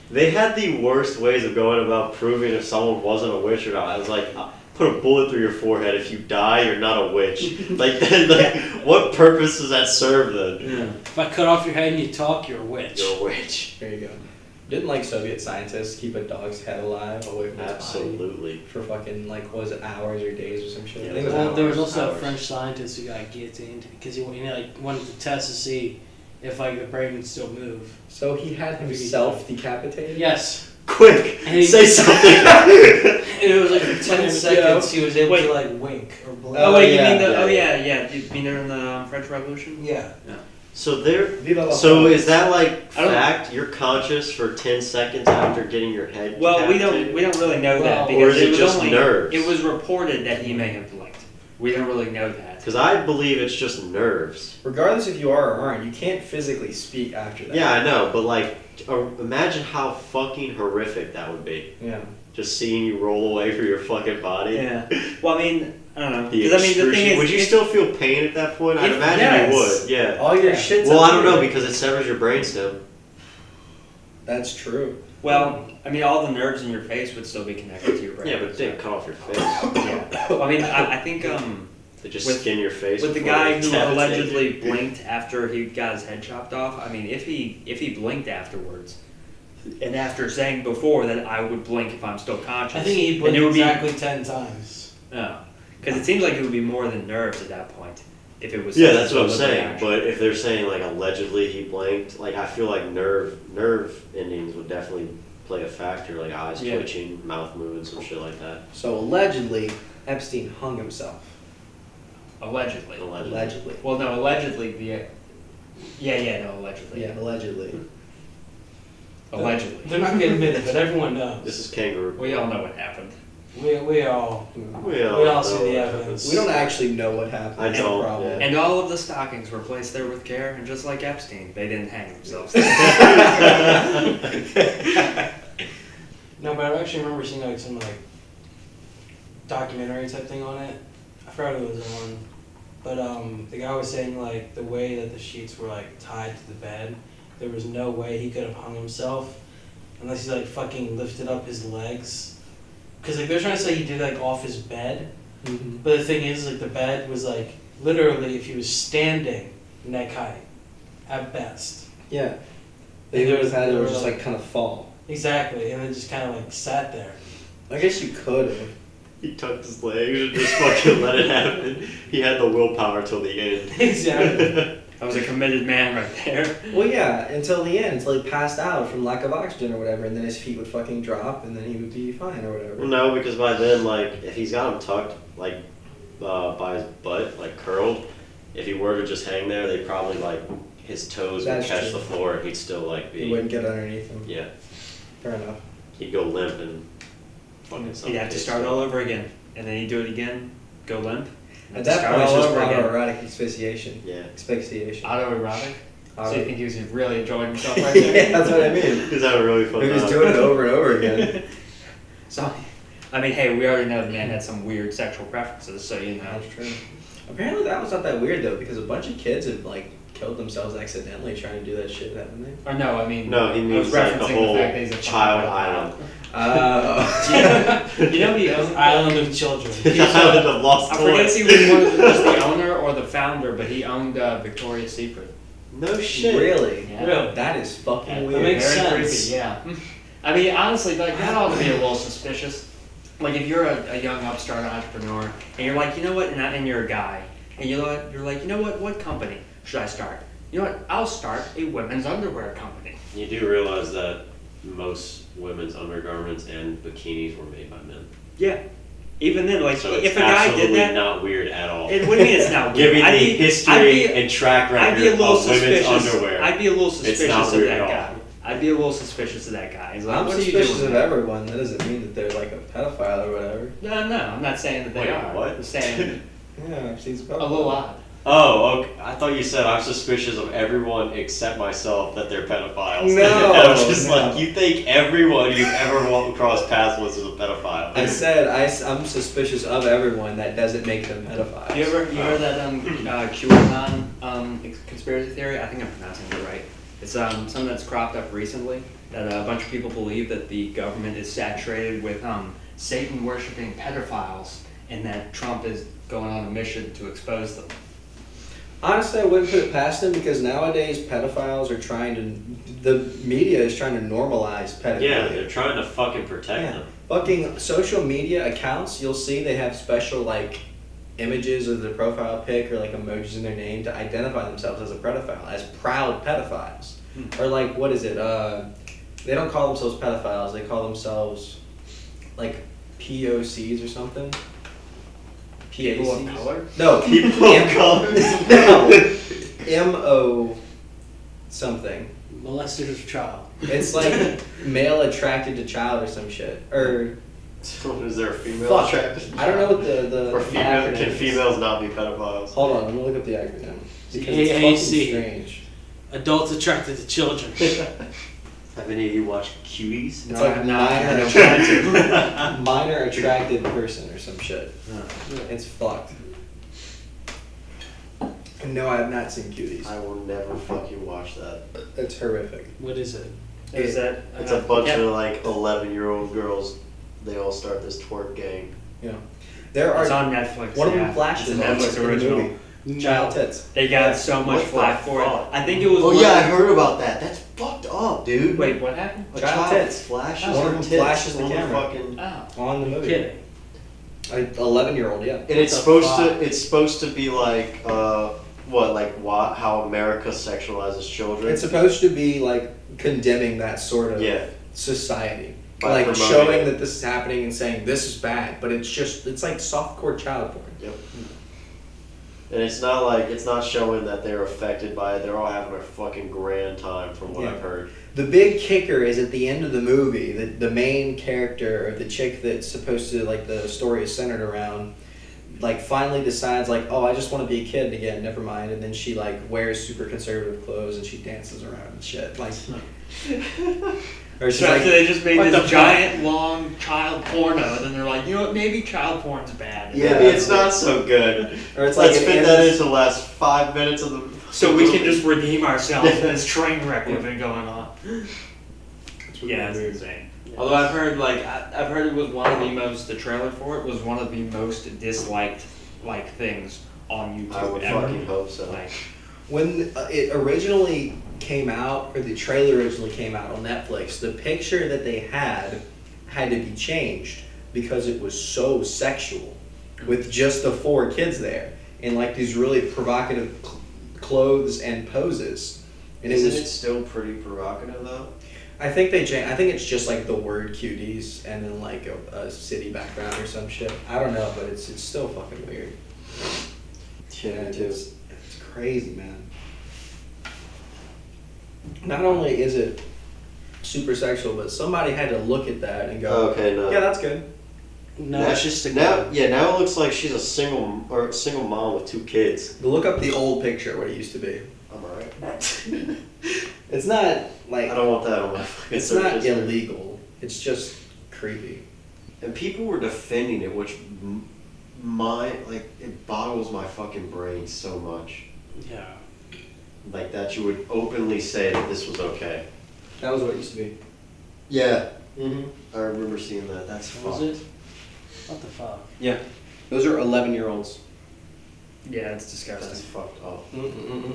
They had the worst ways of going about proving if someone wasn't a witch or not. I was like, put a bullet through your forehead. If you die, you're not a witch. like, what purpose does that serve then?
If I cut off your head and you talk, you're a witch.
You're a witch.
There you go. Didn't like Soviet scientists keep a dog's head alive away from its body
Absolutely.
for fucking like what was it, hours or days or some shit?
Yeah,
I think it was
Well,
hours.
there was also a
hours.
French scientist who got guillotined because he like wanted to test to see if like the brain would still move.
So he had himself decapitated.
Yes,
Quick,
And he-
say something.
and it was like for 10
Minutes
seconds he was able
Wait.
to like wink or blink.
Oh wait,
yeah,
you mean the?
yeah,
Oh
yeah.
yeah, yeah. You mean during the French Revolution?
Yeah.
So there.
Viva la
So
France.
is that like
I don't-
fact? You're conscious for 10 seconds after getting your head.
Well, we
decapitated?
don't really know that
Well,
because
or is it
was
just
only,
nerves?
It was reported that he may have blinked. We don't really know that.
Because I believe it's just nerves.
Regardless if you are or aren't, you can't physically speak after that.
Yeah, I know, but like, imagine how fucking horrific that would be.
Yeah.
Just seeing you roll away from your fucking body.
Yeah. Well, I mean, I don't know.
The
Because I mean, the thing
excruciating-
is,
would you
if-
still feel pain at that point? I'd
if-
imagine
yes.
you would. Yeah.
All your
Yeah.
shit's
Well,
up
I don't know
here.
because it severs your brainstem.
That's true.
Well, I mean, all the nerves in your face would still be connected to your brain.
Yeah, but it didn't cut off your face.
Yeah. Well, I mean, I think
They just
With-
skin your face.
with the
before
guy
they
who
decapitate
allegedly
you.
blinked after he got his head chopped off. I mean, if he blinked afterwards, and after saying before that I would blink if I'm still conscious,
I think he
and
blinked
it would
exactly 10 times.
because it seems like it would be more than nerves at that point if it was.
Yeah,
such a
that's what I'm
deliberate
saying.
action.
But if they're saying like allegedly he blinked, like I feel like nerve endings would definitely play a factor, like eyes
Yeah.
twitching, mouth moving, some shit like that.
So allegedly, Epstein hung himself.
Allegedly.
Allegedly.
Well, no, allegedly the. Yeah, no, allegedly.
Yeah, allegedly.
Allegedly.
They're not going to admit it, but everyone knows.
This is kangaroo.
We all know what happened.
We all
We
all see
know
the
what
evidence.
We don't actually know what happened.
I
That's the
don't,
problem.
yeah.
And all of the stockings were placed there with care, and just like Epstein, they didn't hang themselves.
No, but I actually remember seeing like some like documentary type thing on it. I forgot who it was on, but the guy was saying like the way that the sheets were like tied to the bed, there was no way he could have hung himself unless he like fucking lifted up his legs. Cause like they're trying to say he did like off his bed,
Mhm.
but the thing is like the bed was like literally if he was standing neck height, at best.
Yeah. They
And
would have had
they
to
were
just
like-
like kind of fall.
Exactly, and it just kind of like sat there.
I guess you could have.
He tucked his legs and just fucking let it happen. He had the willpower till the end.
Exactly.
That was a committed man right there.
Well, yeah, until the end, until he passed out from lack of oxygen or whatever, and then his feet would fucking drop, and then he would be fine or whatever.
Well, no, because by then, like, if he's got him tucked, like, by his butt, like, curled, if he were to just hang there, they'd probably, like, his toes would
That's
catch
true.
the floor and he'd still, like,
He
be...
wouldn't get underneath him.
Yeah.
Fair enough.
He'd go limp and fucking
He'd have to start all over again, and then he'd do it again, go limp.
At
have to
that
start
point,
all
it's just
over again.
autoerotic asphyxiation.
Yeah.
Asphyxiation.
Autoerotic? So you
Auto-
think he was really enjoying himself right there?
yeah, that's what I mean.
He's having a really fun
He was
time.
doing it over and over again.
So, I mean, hey, we already know the man had some weird sexual preferences, so you know.
That's true. Apparently, that was not that weird though, because a bunch of kids have like killed themselves accidentally trying to do that shit, haven't they?
Or no, I mean,
No, he
I was
means, like, the
referencing
whole
fact that he's a
child
fucking
island.
You know he owns
Island of Children.
The island of lost
I forget
toys.
if he was one of the, just the owner or the founder, but he owned Victoria's Secret.
No shit.
Really?
Yeah.
Really?
That is fucking
Yeah,
weird.
makes
very
sense.
creepy, yeah. I mean, honestly, like that ought to be a little suspicious. Like if you're a young upstart entrepreneur and you're like, you know what, and you're a guy, and you're like, you know what company should I start? You know what, I'll start a women's underwear company.
You do realize that most women's undergarments and bikinis were made by men.
Yeah. Even then, like
So
if
it's
a guy
absolutely
did that,
not weird at all.
it wouldn't mean it's not weird.
Given
I'd
the
be-
history
I'd be-
and track
I'd be a
record
little
of women's
suspicious.
underwear.
I'd be a little
It's
suspicious
not
of
weird
that
at all.
guy. I'd be a little suspicious of that guy. He's like,
I'm
what are you
suspicious
doing?
of everyone. That doesn't mean that they're like a pedophile or whatever.
No, I'm not saying that they
Wait,
are.
what?
I'm saying
Yeah, I've seen some
a little odd.
Oh, okay. I thought you said I'm suspicious of everyone except myself that they're pedophiles.
No,
I was just
no.
like, you think everyone you've ever walked across paths with is a pedophile?
I said I'm suspicious of everyone. That doesn't make them pedophiles.
You heard that QAnon conspiracy theory? I think I'm pronouncing it right. It's something that's cropped up recently that a bunch of people believe that the government is saturated with Satan worshiping pedophiles, and that Trump is going on a mission to expose them.
Honestly, I wouldn't put it past them because nowadays pedophiles are trying to. The media is trying to normalize pedophilia.
Yeah, they're trying to fucking protect
Yeah.
them.
Fucking social media accounts, you'll see they have special like images of their profile pic or like emojis in their name to identify themselves as a pedophile, as proud pedophiles. Or like what is it? They don't call themselves pedophiles. They call themselves like POCs or something.
People of
PACs?
color?
No,
People of color.
No, MO something.
Molested as a child.
It's like male attracted to child or some shit. Or
Is there a female
fuck.
attracted?
I don't know what the
Or female,
acronym
can
is.
females not be pedophiles?
Hold on, let me look up the acronym. Because
AAC.
it's fucking strange.
Adults attracted to children.
Have any of you watched Cuties?
It's
No,
like
I'm not. I
minor
don't
attracted, minor attracted person or some shit. It's fucked. No, I have not seen Cuties.
I will never fucking watch that.
It's horrific.
What is it?
Is that?
It's a bunch
yeah.
of like 11-year-old girls. They all start this twerk gang.
There
It's
are
on Netflix.
one of
yeah.
them flashes
It's a
on
Netflix
in the
original.
movie. Child tits.
They got so much
What the
flack for it.
fuck?
I think it was.
Oh
one
yeah, I
of-
heard about that. That's fucked up, dude.
Wait, what happened?
a
Child
child
tits.
flashes
One of
her
them
tits
flashes the
on
camera.
fucking.
Oh.
On the movie.
Kidding.
11-year-old, yeah.
And it's
the
supposed
fuck?
to. It's supposed to be like what how America sexualizes children.
It's supposed to be like condemning that sort of
yeah.
society.
By
Like
promoting
showing
it.
that this is happening and saying this is bad, but it's like softcore child porn.
Yep. And it's not showing that they're affected by it. They're all having a fucking grand time, from what
Yeah.
I've heard.
The big kicker is at the end of the movie, the main character, or the chick that's supposed to, like, the story is centered around, like, finally decides, like, oh, I just want to be a kid again, never mind. And then she, like, wears super conservative clothes and she dances around and shit. Like, or she's
So after
like,
they just made
what
this
the
giant, long child porno, then they're like, you know what, maybe child porn's bad.
Yeah.
Maybe it's not so good.
or it's like,
Let's
it
fit that
ends-
into the last 5 minutes of the.
So we can just redeem ourselves from this train wreck we've been going on. Yeah, it's insane. Although I've heard I've heard it was one of the trailer for it was one of the most disliked things on YouTube
I would
ever.
fucking hope so.
Like,
When it originally came out, or the trailer originally came out on Netflix, the picture that they had to be changed because it was so sexual, with just the 4 kids there in like these really provocative clothes and poses. And it
Isn't
was.
it still pretty provocative though?
I think they changed. I think it's just like the word cuties and then like a city background or some shit. I don't know, but it's still fucking weird. Yeah, it is. It's crazy, man. Not only is it super sexual, but somebody had to look at that and go,
Okay, no.
yeah, that's good.
No,
Now-
it's just a
now. Yeah, now it looks like she's a single mom with 2 kids.
Look up the old picture, what it used to be.
I'm alright.
It's not like,
I don't want that on my fucking
it's
search
not
history.
illegal. It's just creepy.
And people were defending it, which it boggles my fucking brain so much.
Yeah.
Like that you would openly say that this was okay.
That was what it used to be.
Yeah.
Mm-hmm.
I remember seeing that. That's
What
fucked.
was it? What the fuck?
Yeah. Those are 11-year-olds.
yeah, it's
That's
disgusting.
fucked up.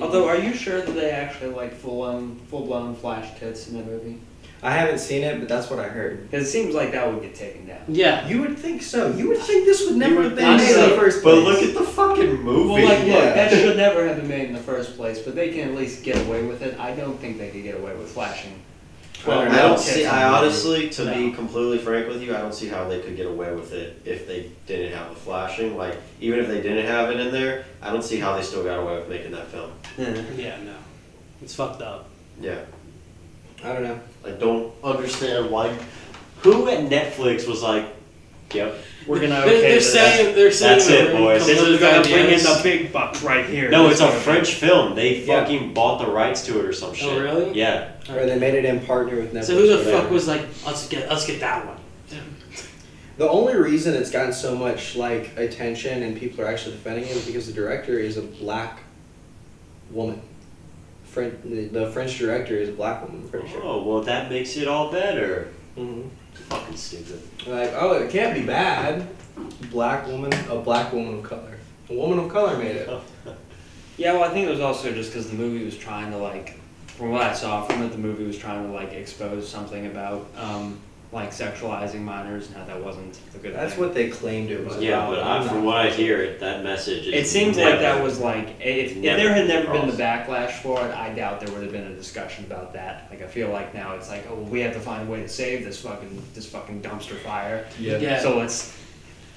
Although, are you sure that they actually full blown flash tits in the movie?
I haven't seen it, but that's what I heard.
Because it seems like that would get taken down.
Yeah.
You would think so. You would think this would never
You
have
would
been
think
made in
so,
the first
But
place.
look at the fucking movie.
Well, like, look,
Yeah.
that should never have been made in the first place, but they can at least get away with it. I don't think they could get away with flashing.
Well,
12
I don't
tits
see.
in
I
the movie.
honestly, to be
No.
completely frank with you, I don't see how they could get away with it if they didn't have the flashing. Like, even if they didn't have it in there, I don't see how they still got away with making that film.
Yeah, no. It's fucked up.
Yeah,
I don't know.
I don't understand why.
Who at Netflix was like, yep,
We're gonna
They're
this.
saying
that's it, boys.
This is gonna bring in
ideas.
the big bucks right here.
no,
This
it's a
is gonna
French film. They
Yeah.
fucking bought the rights to it or some shit.
really?
Yeah.
Or they made it in partner with Netflix.
So who the
or whatever.
fuck was like, let's get that one?
The only reason it's gotten so much like attention and people are actually defending it is because the director is a black woman. The French director is a black woman, I'm pretty sure.
Oh, well, that makes it all better.
Mm-hmm.
Fucking stupid.
Like, oh, it can't be bad. A black woman of color. A woman of color made it.
Yeah, well, I think it was also just because the movie was trying to from what I saw from it, the movie was trying to expose something about sexualizing minors and how that wasn't a good
That's
thing.
what they claimed it was.
Yeah,
about.
but from what I hear, that message is
It seems
never,
like that was if
never
there had never
crossed.
been the backlash for it, I doubt there would have been a discussion about that. Like I feel like now it's like, oh, well, we have to find a way to save this fucking dumpster fire.
Yeah.
So let's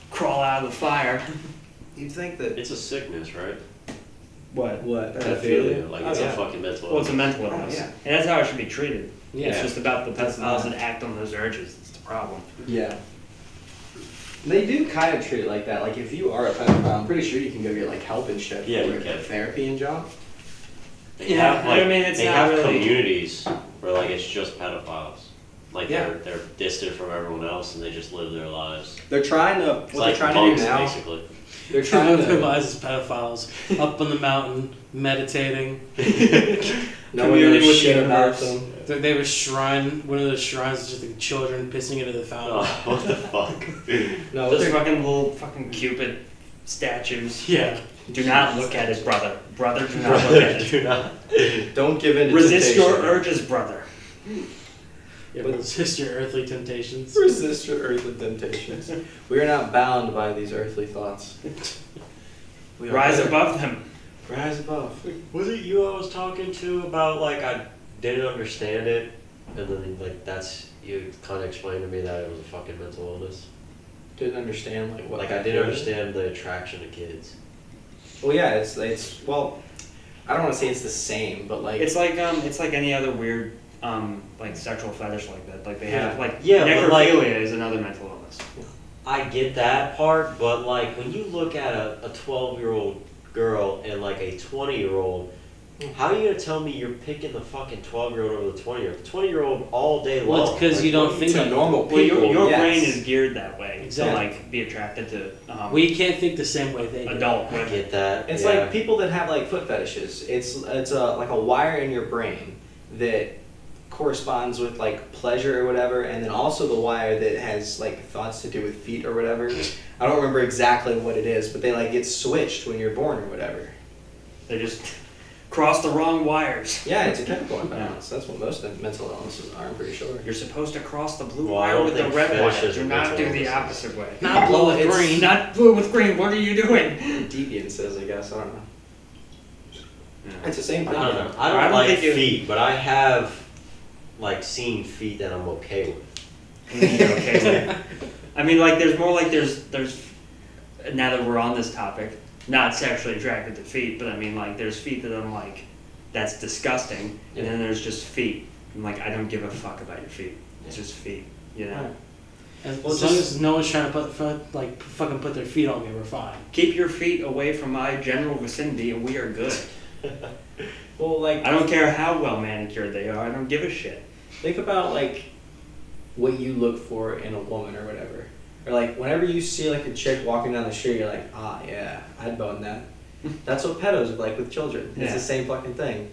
crawl out of the fire.
You'd think that
It's a sickness, right?
What?
What?
Pedophilia, like
Oh,
it's
yeah.
a fucking mental
Well, it's a
illness.
mental illness,
yeah.
and that's how it should be treated.
Yeah.
It's just about the
That's
pedophiles
not-
that act on those urges. It's the problem.
Yeah. They do kind of treat it like that. Like if you are a pedophile, I'm pretty sure you can go get like help and shit.
Yeah,
for
you
it,
can.
like, therapy and job.
They have, like,
I mean, it's
they
not
have
really.
communities where like it's just pedophiles. Like
Yeah.
they're distant from everyone else and they just live their lives.
They're trying to.
It's
What
like
they're trying to
monks,
do now.
basically.
They're trying
Their
to.
lives as pedophiles, up on the mountain, meditating.
No one
Communing
knows
with
shit
the
about
universe.
them.
They have a shrine. One of the shrines is just the children pissing into the fountain.
Oh, what the fuck?
No,
Those
they're-
fucking little fucking Cupid statues.
Yeah.
Do not look at it, brother. Brother, do not look at it.
Do not.
don't give in to
Resist your
temptation.
urges, brother.
Yeah, but resist your earthly temptations.
Resist your earthly temptations. We are not bound by these earthly thoughts. We are
Rise
better.
above them.
Rise above.
Was it you I was talking to about like I didn't understand it, and then like that's you kind of explained to me that it was a fucking mental illness.
Didn't understand like what.
Like I didn't understand the attraction to kids.
Well, yeah, it's well, I don't want to say it's the same, but like
It's like any other weird like sexual fetish like that. Like they have like
Yeah, but, like-
necrophilia is another mental illness.
I get that part, but like when you look at a 12-year-old girl and like a 20-year-old, how are you gonna tell me you're picking the fucking 12-year-old over the 20-year-old? The 20-year-old all day long.
Well, it's 'cause you don't
to
think like
normal people.
Well, your
yes.
brain is geared that way
Exactly.
to like be attracted to
We can't think the same way they do.
adult
I
women.
get that.
It's
yeah.
like people that have like foot fetishes. It's a like a wire in your brain that corresponds with like pleasure or whatever, and then also the wire that has like thoughts to do with feet or whatever. I don't remember exactly what it is, but they like get switched when you're born or whatever.
They just cross the wrong wires.
Yeah, it's a chemical imbalance. That's what most mental illnesses are. I'm pretty sure.
You're supposed to cross the blue
Well, I
wire
don't
with the
think
red wire.
fetishes
Do
are
not
mental
do the
illnesses.
opposite way.
Not blue with
it's
green.
Not blue with green. What are you doing?
Deviant says, I guess. I don't know. It's the same
I
thing.
don't know. I
I
don't
don't
like
think you-
feet, but I have like seen feet that I'm okay with.
Okay. with. I mean, like, there's more like there's now that we're on this topic, not sexually attracted to feet, but I mean, like, there's feet that I'm like, that's disgusting, and then there's just feet. I'm like, I don't give a fuck about your feet. It's just feet, you know.
Right.
As
Well,
long
just-
as no one's trying to fucking put their feet on me, we're fine.
Keep your feet away from my general vicinity, and we are good.
Well, like
I don't care how well manicured they are. I don't give a shit.
think about like what you look for in a woman or whatever. Or like whenever you see like a chick walking down the street, you're like, ah, yeah, I'd bone that. That's what pedos are like with children. It's
Yeah.
the same fucking thing.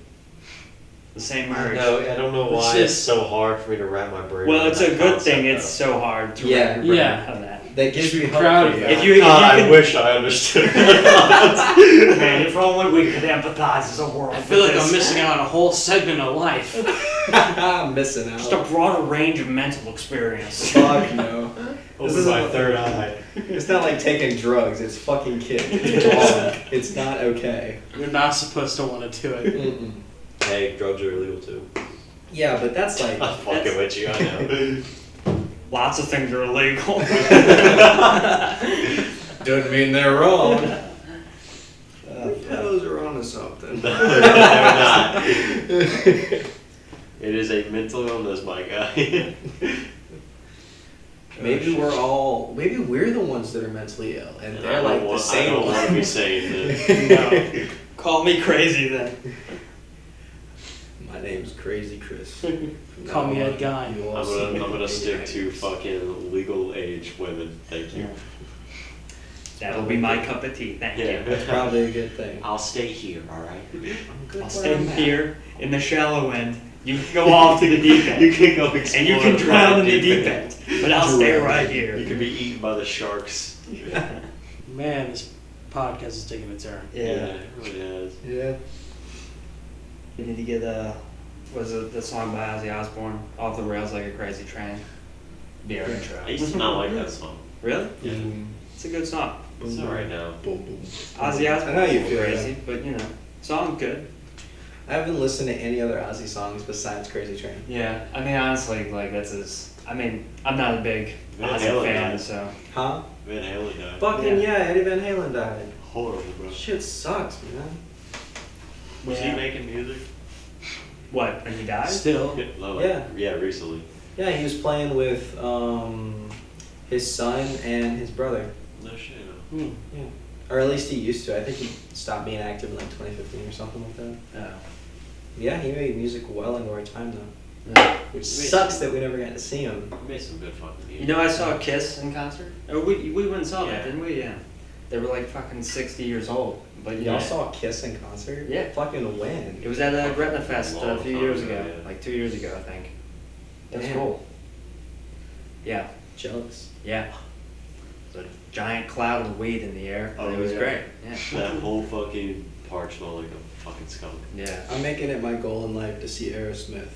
The same urge.
No, I don't know
It's
why it's
just-
so hard for me to wrap my brain.
Well,
around
it's a
that
good
concept,
thing. It's
though.
so hard to
Yeah.
wrap your brain
Yeah.
on that.
That gives
Should
me
be
hope
proud
for
of
you.
If you
I
can-
wish I understood.
Man, if only we could empathize as a world.
I feel
with
like I'm
this.
missing out on a whole segment of life.
I'm missing out.
Just a broader range of mental experience.
Fuck no.
This
is
is my
a-
third eye.
It's not like taking drugs. It's fucking kids. It's wrong. It's not okay.
You're not supposed to want to do it.
Mm-mm.
Hey, drugs are illegal too.
Yeah, but that's like.
I'm fucking with you, I know.
Lots of things are illegal.
Doesn't mean they're wrong. Pedos are onto something.
No, they're not. It is a mental illness, my guy.
Maybe we're the ones that are mentally ill, and
And
they're like the
I
same
don't want to be
ones.
saying that.
Call me crazy then.
My name's Crazy Chris.
Call me
No,
Ed Guy.
you all
I'm
see me
gonna
as
stick
Ed
to
Guy.
fucking legal age women. Thank you.
That'll be my cup of tea. Thank you.
That's probably a good thing.
I'll stay here, alright?
I'll stay here in the shallow end. You can go off to the deep end.
You can go explore.
And you can
the
drown in the
deep
deep end. But I'll stay right
You
here.
can be eaten by the sharks.
Man, this podcast is taking a turn.
It really is.
Yeah.
We need to get was it the song by Ozzy Osbourne, Off the Rails Like a Crazy Train? Be our intro.
I used to not like that song.
Really?
Yeah.
It's a good song.
It's alright now.
Boom, boom.
Ozzy Osbourne.
I know you feel
crazy, but you know, song's good.
I haven't listened to any other Ozzy songs besides Crazy Train.
Yeah, I mean honestly, like that's his. I mean, I'm not a big
Van
Ozzy
Halen
fan,
died.
so
Huh?
Van Halen died.
Fucking
Yeah.
yeah, Eddie Van Halen died.
Horrible, bro.
Shit sucks, man.
Was he
Yeah.
making music?
What? And he died?
Still.
Yeah.
Recently.
Yeah, he was playing with his son and his brother.
No shit.
Hmm.
Yeah. Or at least he used to. I think he stopped being active in like 2015 or something like that.
Oh.
Yeah, he made music well into our time though.
Yeah.
Which sucks that we never got to see him.
He made some good fucking music.
You know, I saw Kiss in concert. Oh, we went and saw
Yeah.
that, didn't we? Yeah. They were like fucking 60 years old. But
Y'all
yeah.
saw Kiss in concert?
Yeah.
Fucking when?
It was at Gretna Fest a
Long
few
time
years
ago,
ago,
yeah.
like 2 years ago, I think. That's
Damn.
cool. Yeah,
Jealous.
yeah. There's a giant cloud of weed in the air.
Oh,
It was
yeah.
great. Yeah.
That whole fucking park smelled like a fucking skunk.
Yeah.
I'm making it my goal in life to see Aerosmith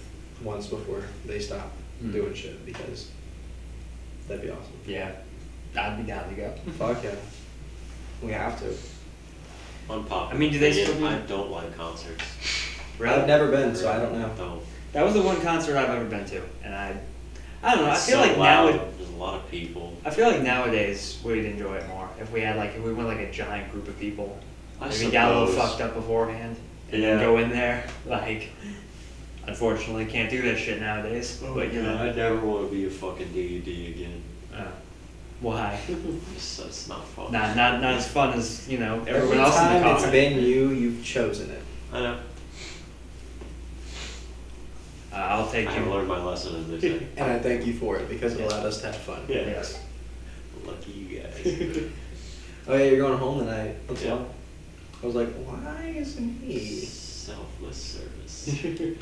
once before they stop doing shit because that'd be awesome.
Yeah. I'd be down to go.
Fuck yeah. We have to.
Unpopular.
I mean, do they
opinion,
still do-
I don't like concerts.
I've never been, so I don't know.
Don't.
That was the one concert I've ever been to, and I don't know.
It's
I feel
so
like
loud.
now.
There's a lot of people.
I feel like nowadays we'd enjoy it more if we had if we went like a giant group of people.
I
Maybe got a little
suppose.
fucked up beforehand and
Yeah.
then go in there. Unfortunately, can't do that shit nowadays. But you know,
I never want to be a fucking D&D again.
why?
It's not fun.
Not as fun as everyone
Every
else in the
time it's
car.
been you, you've chosen it.
I know.
I'll take
I have
you.
learned my lesson, as they say.
And I thank you for it because it allowed us to have fun.
Yeah.
Yes.
Lucky you guys.
Oh yeah, you're going home tonight. What's
Yeah.
up? I was like, why isn't he?
Selfless service.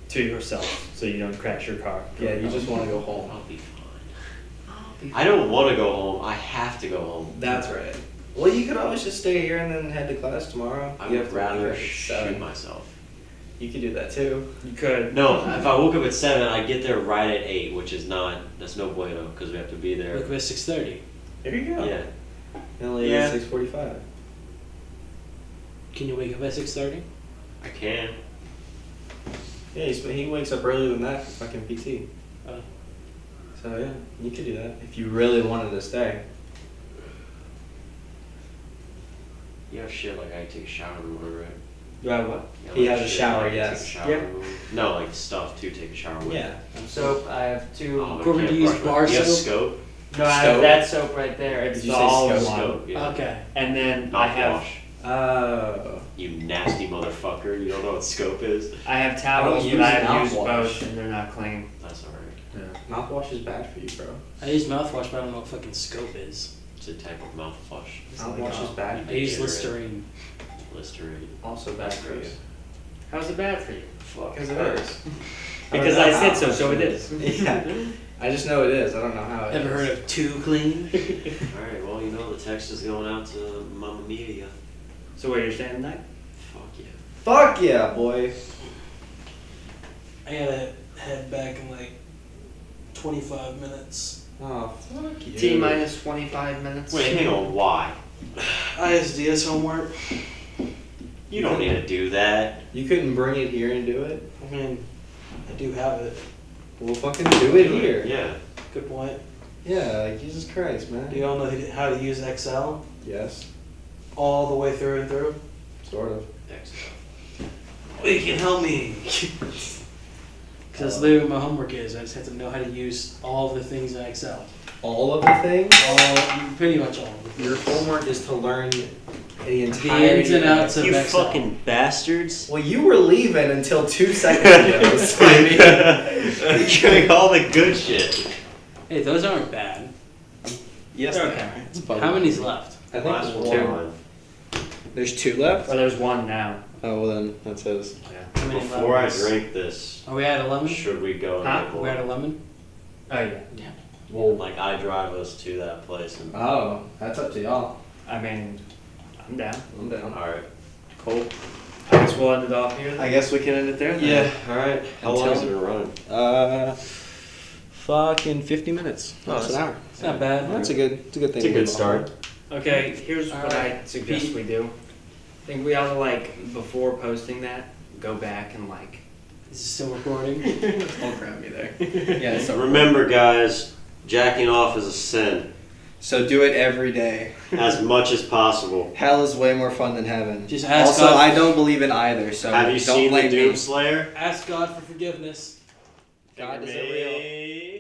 To yourself, so you don't crash your car.
Yeah, you just want to go home.
I'll be fine. I don't want to go home. I have to go home.
That's right. Well, you could always just stay here and then head to class tomorrow.
I
You
would
have to wake
rather
up at
shoot
7.
myself.
You could do that too.
You could.
No, if I woke up at 7, I'd get there right at 8, which is that's no bueno, because we have to be there.
Wake up at 6:30.
There you go.
Yeah.
And only
Yeah.
6:45.
Can you wake up at 6:30?
I can.
Yeah, he wakes up earlier than that for fucking PT.
Oh.
So yeah, you could do that if you really wanted to stay.
You have shit like I take a shower in the morning, right?
You have what?
Yeah,
He
like
has a
shit,
shower,
like,
yes.
Take a shower
Yeah.
in the morning. No, like stuff to take a shower with.
Yeah.
Soap. I have two.
Oh, I
Corbin,
can't
do you use
brush my-
bar
You have
soap?
scope?
No, I have
Stove?
that soap right there. It's
Did you
the
say
all-in
scope?
one.
Scope, yeah.
Okay.
And then I have
Mouthwash.
Oh.
You nasty motherfucker. You don't know what scope is?
I have towels,
I
but
don't
I have
use
used
mouthwash.
both, and they're not clean.
That's alright.
Mouthwash is bad for you, bro.
I use mouthwash, but I don't know what fucking scope is.
It's a type of mouthwash.
Mouthwash is bad.
I use
Gatorade.
Listerine.
Listerine.
Also bad for you.
How's it bad for you?
Fuck.
Because it is.
Because I said so, so it is.
Yeah. I just know it is. I don't know how it is.
Ever heard of Too Clean?
Alright, well, you know the text is going out to Mamma Mia.
So where you're staying tonight?
Fuck yeah.
Fuck yeah, boy.
I gotta head back in like 25 minutes.
Oh, fuck you.
T minus 25 minutes.
Wait, hang on, why?
ISDS homework.
You don't need to do that.
You couldn't bring it here and do it?
I mean, I do have it.
We'll fucking do it here.
Yeah.
Good point.
Yeah, like Jesus Christ, man.
Do you all know how to use Excel
Yes,
all the way through and through?
sort of.
Excellent.
Well, you can help me. Because that's literally what my homework is. I just have to know how to use all of the things in Excel.
All of the things?
Pretty much all of them.
Your homework is to learn the
The
entire
ins and outs of
You
Excel.
fucking bastards.
Well, you were leaving until 2 seconds ago. So I mean,
You're doing all the good shit.
Hey, those aren't bad.
yes,
They're
they
okay.
are. It's fun.
How many's left?
I think
Last
there's
one.
one. There's 2 left?
Well, there's one now.
Oh, well then, that's his.
Yeah.
How many
Before I
lemons?
drink this,
Are we at 11?
should we go and
Huh?
get
We're at
more?
11?
Oh yeah.
Well,
Like I drive us to that place and
oh, that's up to y'all.
I mean, I'm down.
I'm down.
alright.
Cool.
I guess we'll end it off here.
I guess we can end it there then.
Yeah, alright. How long has it been running?
Fucking 50 minutes.
Oh,
That's an hour.
It's not bad.
That's a good thing.
It's a
to
good
do.
start.
Okay, here's
All
what
right.
I suggest we do. I think we ought to before posting that, go back and
Is it still recording?
Don't grab me there. Yeah, so
Remember guys, jacking off is a sin.
So do it every day.
as much as possible.
Hell is way more fun than heaven.
Just ask
Also,
God.
I don't believe in either, so
Have you
don't
seen the
blame me.
Doomslayer?
Ask God for forgiveness.
God isn't real.
Me.